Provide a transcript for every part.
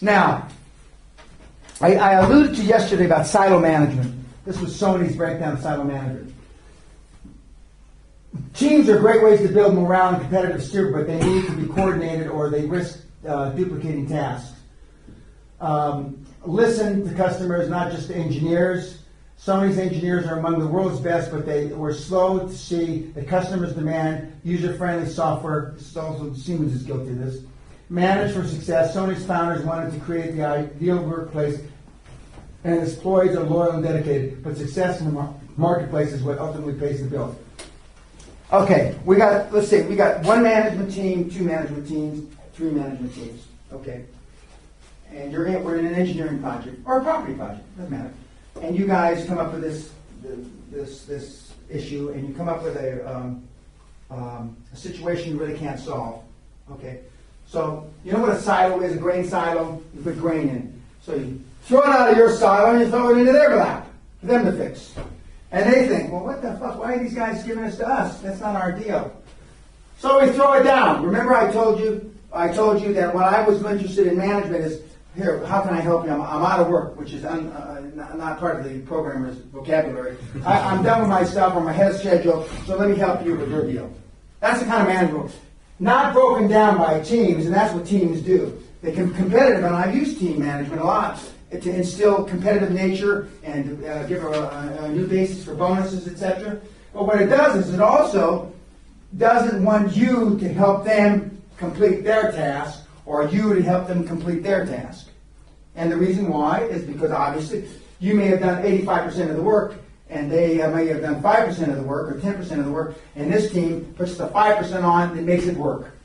Now, I alluded to yesterday about silo management. This was Sony's breakdown of silo management. Teams are great ways to build morale and competitive spirit, but they need to be coordinated or they risk duplicating tasks. Listen to customers, not just to engineers. Sony's engineers are among the world's best, but they were slow to see the customers demand user-friendly software. This is also Siemens is guilty of this. Manage for success. Sony's founders wanted to create the ideal workplace, and its employees are loyal and dedicated. But success in the marketplace is what ultimately pays the bill. Okay, let's say we got one management team, two management teams, three management teams. Okay, and we're in an engineering project or a property project, doesn't matter. And you guys come up with this issue, and you come up with a situation you really can't solve. Okay, so you know what a silo is? A grain silo. You put grain in. So you throw it out of your silo and you throw it into their lap for them to fix. And they think, well, what the fuck? Why are these guys giving this to us? That's not our deal. So we throw it down. Remember, I told you that what I was interested in management is, here, how can I help you? I'm out of work, which is not part of the programmer's vocabulary. I'm done with my stuff, or I'm ahead of schedule, so let me help you with your deal. That's the kind of management. Not broken down by teams, and that's what teams do. They can be competitive, and I've used team management a lot to instill competitive nature and give a new basis for bonuses, etc. But what it does is it also doesn't want you to help them complete their task or you to help them complete their task. And the reason why is because obviously you may have done 85% of the work and they may have done 5% of the work or 10% of the work, and this team puts the 5% on that makes it work.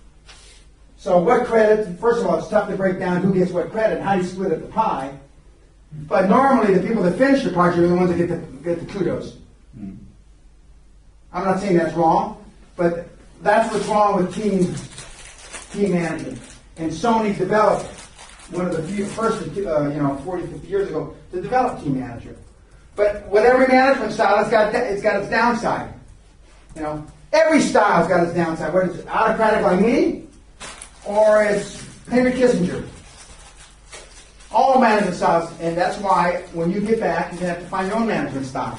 So what credit, first of all, it's tough to break down who gets what credit and how you split up the pie. But normally the people that finish the project are the ones that get the kudos. I'm not saying that's wrong, but that's what's wrong with team management. And Sony developed one of the first, 40, 50 years ago, to develop team manager. But with every management style, it's got its downside. You know, every style's got its downside. Whether it's autocratic like me, or it's Henry Kissinger. All management styles, and that's why when you get back, you're going to have to find your own management style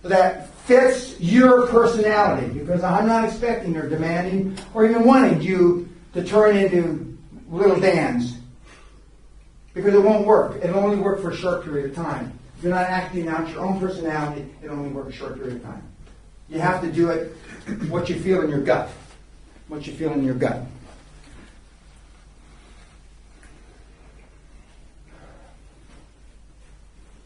that fits your personality. Because I'm not expecting or demanding or even wanting you to turn into little Dans. Because it won't work. It'll only work for a short period of time. If you're not acting out your own personality, it'll only work a short period of time. You have to do it what you feel in your gut. What you feel in your gut.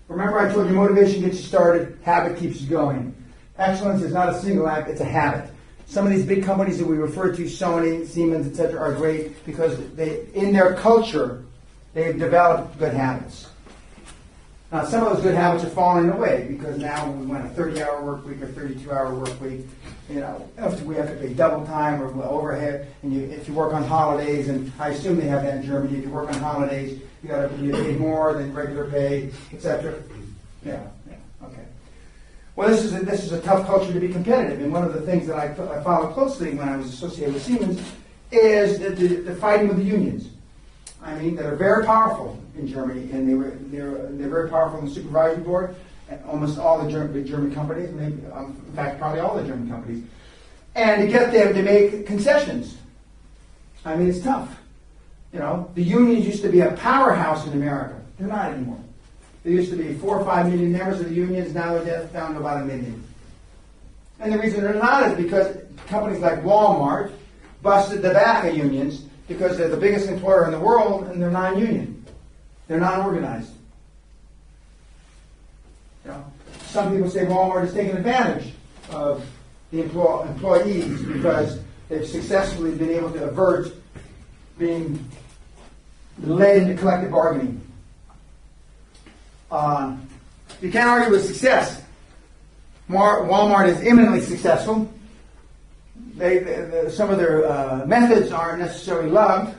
Remember, I told you motivation gets you started, habit keeps you going. Excellence is not a single act, it's a habit. Some of these big companies that we refer to, Sony, Siemens, etc., are great because they, in their culture, they've developed good habits. Now, some of those good habits are falling away because now we want a 30-hour work week or 32-hour work week. You know, we have to pay double time or overhead, and if you work on holidays, and I assume they have that in Germany, if you work on holidays, you got to be paid more than regular pay, etc. Yeah, okay. Well, this is a tough culture to be competitive, and one of the things that I followed closely when I was associated with Siemens is the fighting with the unions. I mean, that are very powerful in Germany, and they're very powerful in the supervisory board. At almost all the big German companies, maybe, in fact, probably all the German companies, and to get them to make concessions. I mean, it's tough. You know, the unions used to be a powerhouse in America. They're not anymore. There used to be 4 or 5 million members of the unions. Now they're down to about 1 million. And the reason they're not is because companies like Walmart busted the back of unions because they're the biggest employer in the world and they're non-union. They're non-organized. You know, some people say Walmart is taking advantage of the employees because they've successfully been able to avert being led into collective bargaining. You can't argue with success. Walmart is eminently successful. Some of their methods aren't necessarily loved,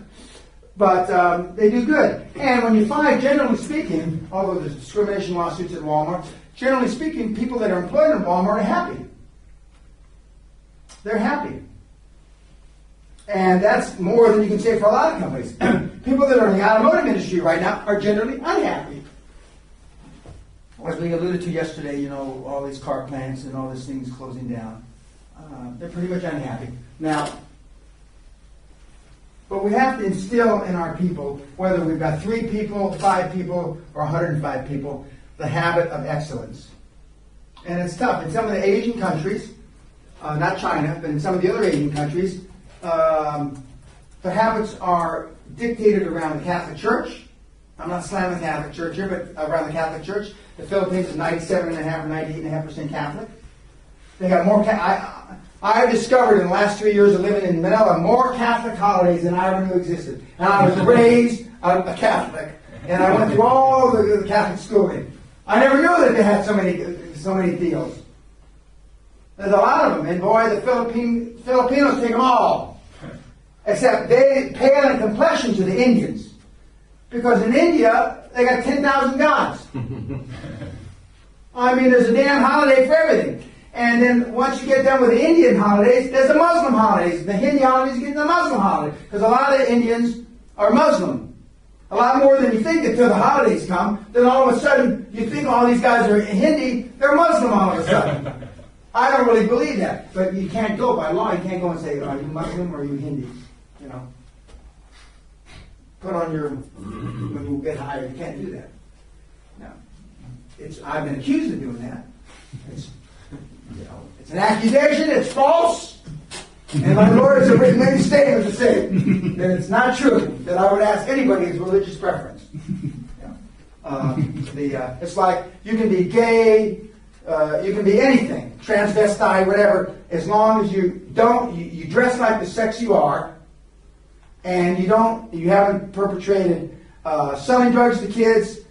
but they do good. And when you find, generally speaking, although there's discrimination lawsuits at Walmart, generally speaking, people that are employed in Walmart are happy. They're happy. And that's more than you can say for a lot of companies. People that are in the automotive industry right now are generally unhappy. As we alluded to yesterday, all these car plants and all these things closing down. They're pretty much unhappy. Now, but we have to instill in our people, whether we've got 3 people, 5 people, or 105 people, the habit of excellence. And it's tough. In some of the Asian countries, not China, but in some of the other Asian countries, the habits are dictated around the Catholic Church. I'm not slamming the Catholic Church here, but around the Catholic Church. The Philippines is 97.5% or 98.5% Catholic. They got more. I've discovered in the last 3 years of living in Manila more Catholic holidays than I ever knew existed. And I was raised a Catholic, and I went through all the Catholic schooling. I never knew that they had so many deals. There's a lot of them, and boy, the Filipinos take them all. Except they pale in complexion to the Indians. Because in India, they got 10,000 gods. I mean, there's a damn holiday for everything. And then once you get done with the Indian holidays, there's the Muslim holidays. The Hindi holidays get the Muslim holiday. Because a lot of the Indians are Muslim. A lot more than you think until the holidays come. Then all of a sudden, you think all these guys are Hindi, they're Muslim all of a sudden. I don't really believe that. But you can't go by law. You can't go and say, are you Muslim or are you Hindi? Put on your, when you get higher, you can't do that. No. I've been accused of doing that. It's an accusation, it's false. And my lawyers have written many statements to say that it's not true, that I would ask anybody's religious preference. It's like you can be gay, you can be anything, transvestite, whatever, as long as you dress like the sex you are, and you haven't perpetrated selling drugs to kids,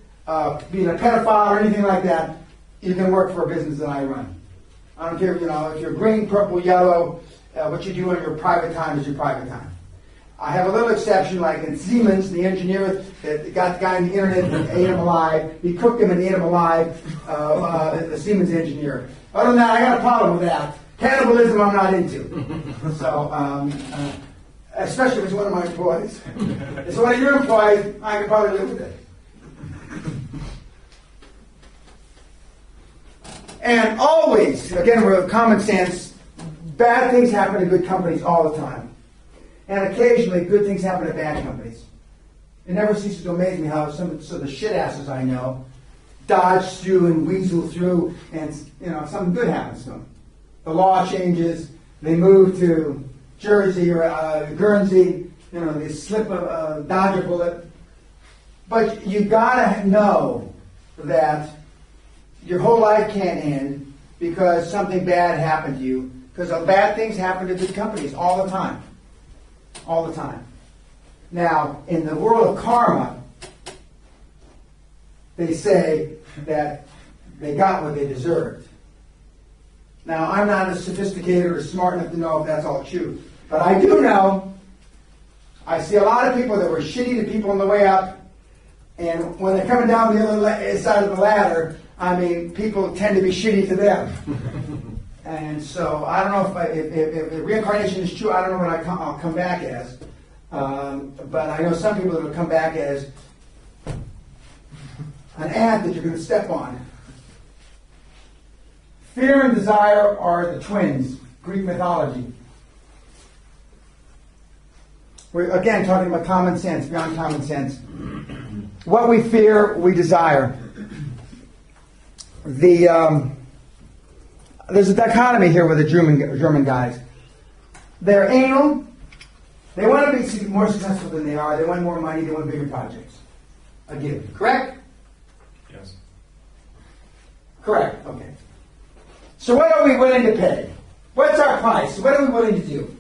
being a pedophile or anything like that, you can work for a business that I run. I don't care, if you're green, purple, yellow, what you do in your private time is your private time. I have a little exception, like in Siemens, the engineer that got the guy on the internet and ate him alive. He cooked him and ate him alive, the Siemens engineer. Other than that, I got a problem with that. Cannibalism I'm not into. So, especially if it's one of my employees. If it's one of your employees, I can probably live with it. And always, again, with common sense, bad things happen to good companies all the time. And occasionally, good things happen to bad companies. It never ceases to amaze me how some of the shit asses I know dodge through and weasel through, and something good happens to them. The law changes, they move to Jersey or Guernsey, they slip dodge a bullet. But you gotta know that your whole life can't end because something bad happened to you. Because bad things happen to good companies all the time. All the time. Now, in the world of karma, they say that they got what they deserved. Now, I'm not as sophisticated or smart enough to know if that's all true. But I do know, I see a lot of people that were shitty to people on the way up, and when they're coming down the other side of the ladder, people tend to be shitty to them. And so I don't know if reincarnation is true. I don't know what I'll come back as. But I know some people that will come back as an ant that you're going to step on. Fear and desire are the twins, Greek mythology. We're again talking about common sense, beyond common sense. What we fear, we desire. There's a dichotomy here with the German guys. They're anal. They want to be more successful than they are. They want more money. They want bigger projects. A given. Correct? Yes. Correct. Okay. So what are we willing to pay? What's our price? What are we willing to do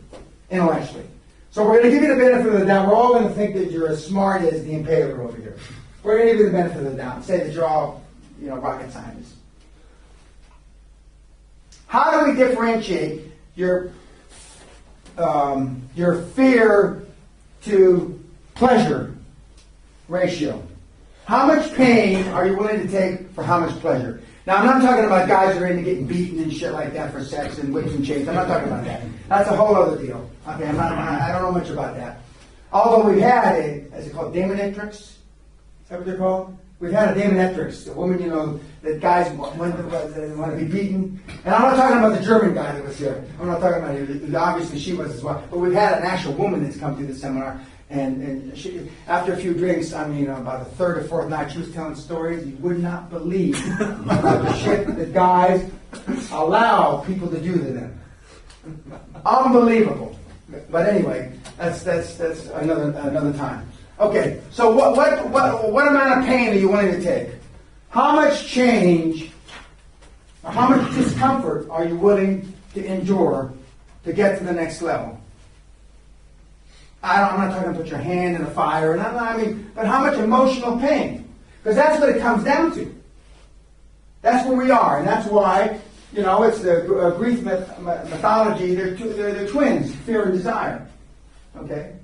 intellectually? So we're going to give you the benefit of the doubt. We're all going to think that you're as smart as the impaler over here. We're going to give you the benefit of the doubt. Say that you're all, rocket scientists. How do we differentiate your fear to pleasure ratio? How much pain are you willing to take for how much pleasure? Now, I'm not talking about guys that are into getting beaten and shit like that for sex and whips and chains. I'm not talking about that. That's a whole other deal. Okay, I don't know much about that. Although we've had is it called dominatrix? Is that what they're called? We've had a dominatrix, a woman, that guys want to be beaten. And I'm not talking about the German guy that was here. I'm not talking about it. Obviously, she was as well. But we've had an actual woman that's come through the seminar. And she, after a few drinks, about the third or fourth night, she was telling stories you would not believe about the shit that guys allow people to do to them. Unbelievable. But anyway, that's another time. Okay, so what amount of pain are you willing to take? How much change, or how much discomfort are you willing to endure to get to the next level? I'm not talking put your hand in a fire, but how much emotional pain? Because that's what it comes down to. That's where we are, and that's why, it's the Greek mythology. They're twins, fear and desire. Okay,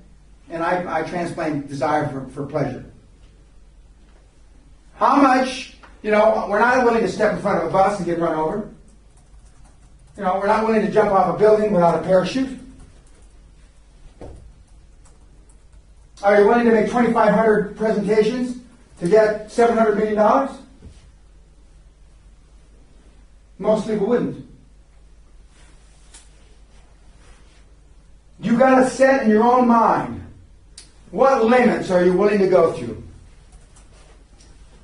and I transplant desire for pleasure. How much, we're not willing to step in front of a bus and get run over. We're not willing to jump off a building without a parachute. Are you willing to make 2,500 presentations to get $700 million? Most people wouldn't. You got to set in your own mind, what limits are you willing to go through?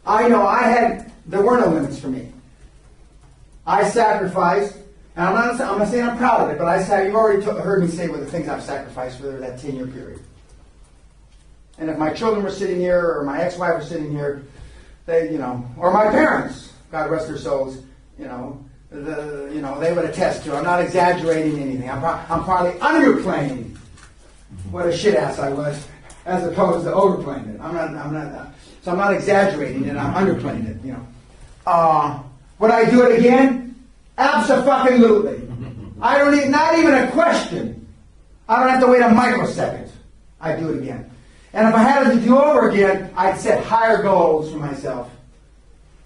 I know there were no limits for me. I sacrificed, and I'm not saying I'm proud of it, but you've already heard me say what the things I've sacrificed for that 10-year period. And if my children were sitting here, or my ex-wife was sitting here, they, or my parents, God rest their souls, they would attest to. I'm not exaggerating anything. I'm probably underplaying what a shit ass I was, as opposed to overplaying it. So I'm not exaggerating it. I'm underplaying it. Would I do it again? Abso-fucking-lutely. Not even a question. I don't have to wait a microsecond. I'd do it again. And if I had it to do over again, I'd set higher goals for myself.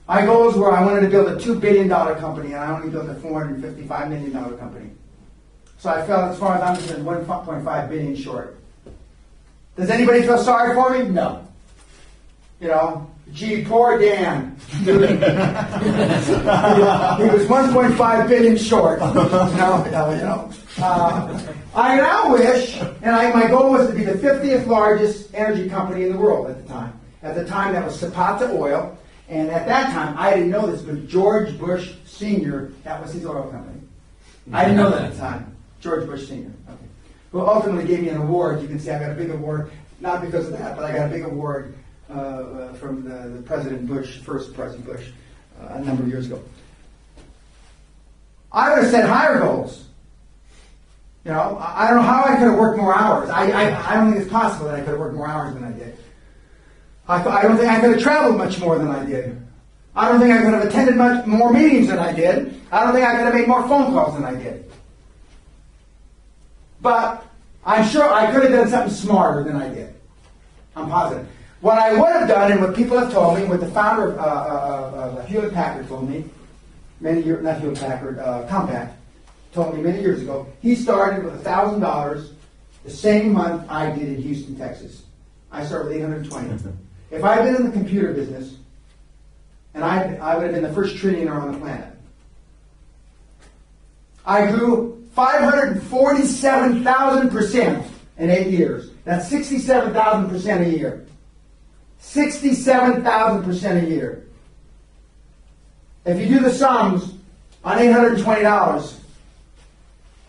My goals were I wanted to build a $2 billion company, and I only built a $455 million company. So I fell, as far as I'm concerned, 1.5 billion short. Does anybody feel sorry for me? No. Gee, poor Dan. He was 1.5 billion short. I now wish, and my goal was to be the 50th largest energy company in the world at the time. At the time, that was Zapata Oil, and at that time, I didn't know this, but George Bush Sr., that was his oil company. I didn't know that at the time. George Bush Sr. Okay. Who ultimately gave me an award. You can see I got a big award, not because of that, but I got a big award from the President Bush, first President Bush, a number of years ago. I would have set higher goals. I don't know how I could have worked more hours. I don't think it's possible that I could have worked more hours than I did. I don't think I could have traveled much more than I did. I don't think I could have attended much more meetings than I did. I don't think I could have made more phone calls than I did. But I'm sure I could have done something smarter than I did. I'm positive. What I would have done, and what people have told me, what the founder of Hewlett-Packard told me, not Hewlett-Packard, Compaq, told me many years ago, he started with $1,000 the same month I did in Houston, Texas. I started with $820. If I had been in the computer business, and I would have been the first trillionaire on the planet. I grew 547,000% in 8 years. That's 67,000% a year. 67,000% a year. If you do the sums on $820,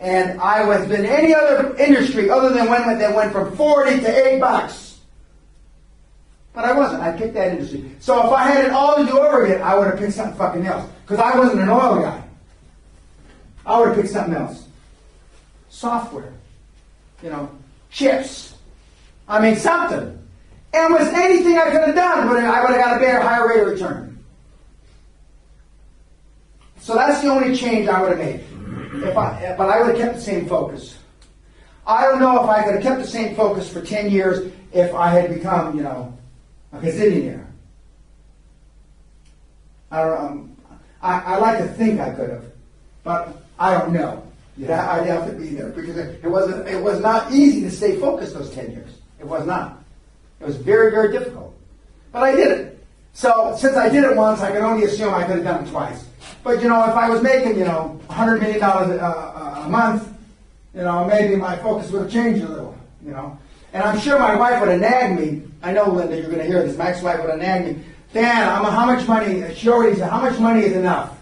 and I was in any other industry other than one that went from 40 to $8. But I wasn't. I picked that industry. So if I had it all to do over again, I would have picked something fucking else. Because I wasn't an oil guy. I would have picked something else. Software. Chips. Something. And was anything I could have done, but I would have got a higher rate of return. So that's the only change I would have made. But I would have kept the same focus. I don't know if I could have kept the same focus for 10 years if I had become, a gazillionaire. I don't know. I like to think I could have, but I don't know. Yeah, I'd have to be there because it was not easy to stay focused those 10 years. It was not. It was very, very difficult. But I did it. So since I did it once, I can only assume I could have done it twice. But, if I was making, $100 million a month, maybe my focus would have changed a little, And I'm sure my wife would have nagged me. I know, Linda, you're going to hear this. My ex-wife would have nagged me. Dan, how much money, she already said, how much money is enough?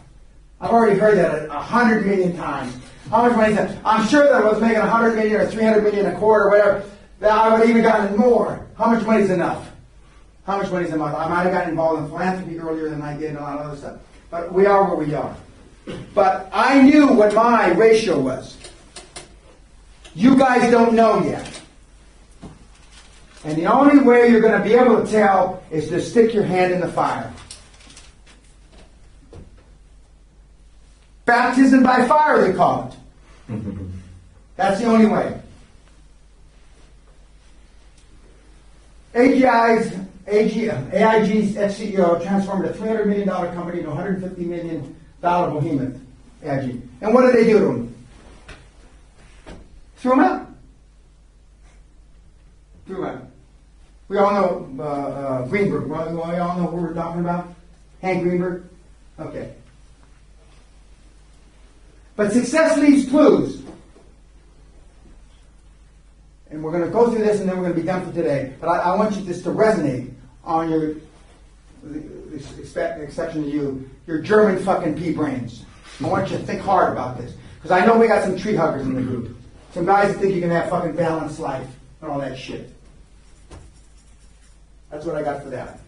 I've already heard that 100 million times. How much money is enough? I'm sure that if I was making 100 million or 300 million a quarter or whatever, that I would have even gotten more. How much money is enough? How much money is enough? I might have gotten involved in philanthropy earlier than I did and a lot of other stuff. But we are where we are. But I knew what my ratio was. You guys don't know yet. And the only way you're going to be able to tell is to stick your hand in the fire. Baptism by fire, they call it. That's the only way. AIG's ex-CEO transformed a $300 million company into a $150 million behemoth. AIG. And what did they do to him? Threw him out. Threw him out. We all know Greenberg. We all know who we're talking about? Hank Greenberg? Okay. But success leaves clues. And we're going to go through this and then we're going to be done for today. But I want you this to resonate on the exception to you, your German fucking pea brains. I want you to think hard about this. Because I know we got some tree huggers in the group. Some guys that think you can have fucking balanced life and all that shit. That's what I got for that.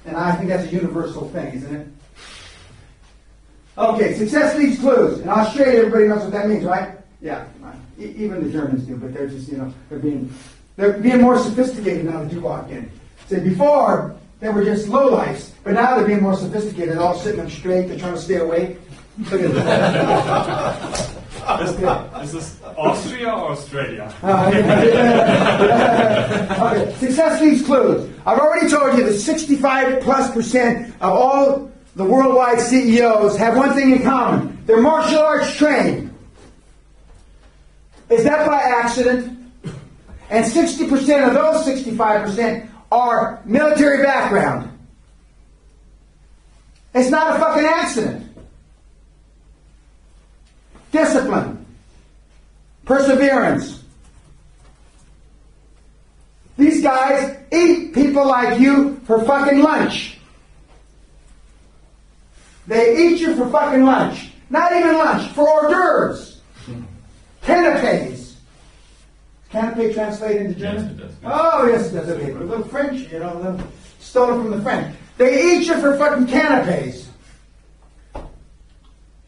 And I think that's a universal thing, isn't it? Okay, success leaves clues. In Australia, everybody knows what that means, right? Yeah, even the Germans do, but they're just, they're being more sophisticated now that you walk in. Say, before, they were just lowlifes, but now they're being more sophisticated. They're all sitting up straight, they're trying to stay awake. Look at this. Is this Austria or Australia? Okay. Success leaves clues. I've already told you that 65+% of all the worldwide CEOs have one thing in common. They're martial arts trained. Is that by accident? And 60% of those 65% are military background. It's not a fucking accident. Discipline. Perseverance. These guys eat people like you for fucking lunch. They eat you for fucking lunch. Not even lunch, for hors d'oeuvres. Canapes. Canapé translate into German? Yes, it does. Oh, yes, it does. Okay, a little French, stolen from the French. They eat you for fucking canapes.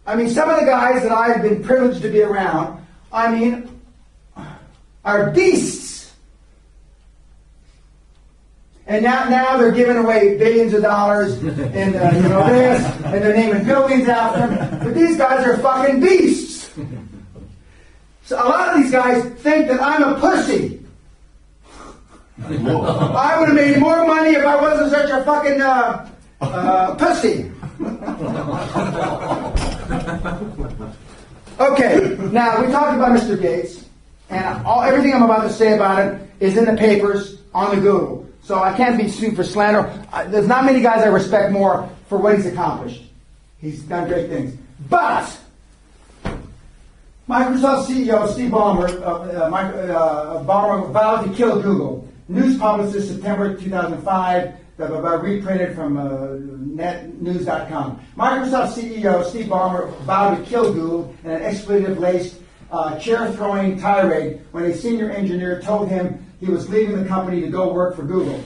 I mean, some of the guys that I've been privileged to be around, are beasts. And now they're giving away billions of dollars and this, and they're naming buildings after them. But these guys are fucking beasts. So a lot of these guys think that I'm a pussy. I would have made more money if I wasn't such a fucking pussy. Okay, now we talked about Mr. Gates, and everything I'm about to say about it is in the papers on the Google. So I can't be sued for slander. There's not many guys I respect more for what he's accomplished. He's done great things. But Microsoft CEO Steve Ballmer vowed to kill Google. News published September 2005. Reprinted from netnews.com. Microsoft CEO Steve Ballmer vowed to kill Google in an expletive-laced, chair-throwing tirade when a senior engineer told him he was leaving the company to go work for Google.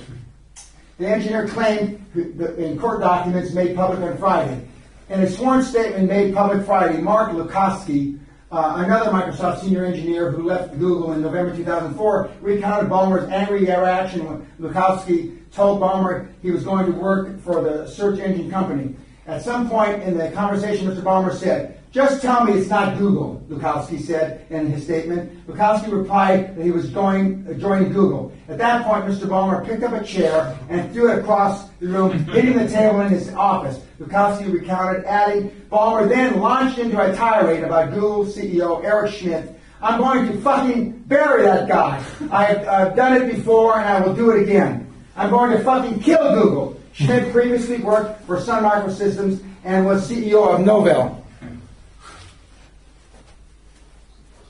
The engineer claimed in court documents made public on Friday. In a sworn statement made public Friday, Mark Lukowski, another Microsoft senior engineer who left Google in November 2004, recounted Ballmer's angry reaction when Lukowski told Ballmer he was going to work for the search engine company. At some point in the conversation, Mr. Ballmer said, Just tell me it's not Google, Bukowski said in his statement. Bukowski replied that he was joining Google. At that point, Mr. Ballmer picked up a chair and threw it across the room, hitting the table in his office. Bukowski recounted, adding, Ballmer then launched into a tirade about Google CEO Eric Schmidt. I'm going to fucking bury that guy. I've done it before and I will do it again. I'm going to fucking kill Google. Schmidt previously worked for Sun Microsystems and was CEO of Novell.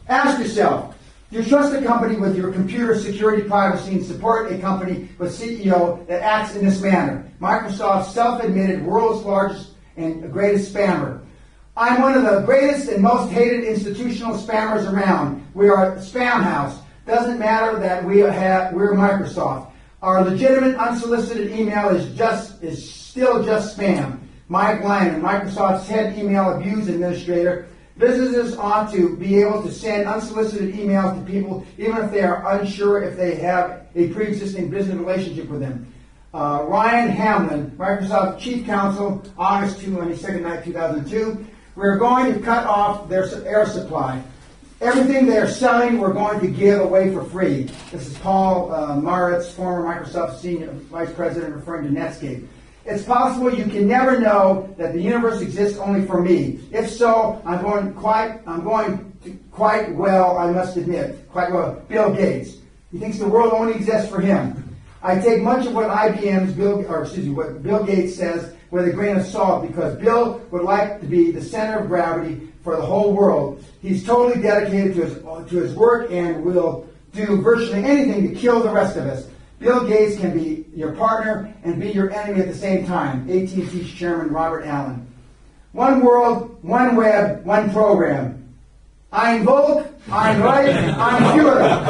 Ask yourself, do you trust a company with your computer security, privacy, and support a company with CEO that acts in this manner? Microsoft's self-admitted world's largest and greatest spammer. I'm one of the greatest and most hated institutional spammers around. We are a spam house. Doesn't matter that we're Microsoft. Our legitimate unsolicited email is still just spam. Mike Lyman, Microsoft's head email abuse administrator. Businesses ought to be able to send unsolicited emails to people even if they are unsure if they have a pre-existing business relationship with them. Ryan Hamlin, Microsoft Chief Counsel, August 22nd, 2002. We're going to cut off their air supply. Everything they are selling, we're going to give away for free. This is Paul Maritz, former Microsoft Senior Vice President, referring to Netscape. It's possible you can never know that the universe exists only for me. If so, I'm going quite well, I must admit, quite well, Bill Gates. He thinks the world only exists for him. I take much of what what Bill Gates says with a grain of salt because Bill would like to be the center of gravity for the whole world. He's totally dedicated to his work and will do virtually anything to kill the rest of us. Bill Gates can be your partner and be your enemy at the same time. AT&T's Chairman Robert Allen. One world, one web, one program. Ein Volk, ein Reich, ein Führer.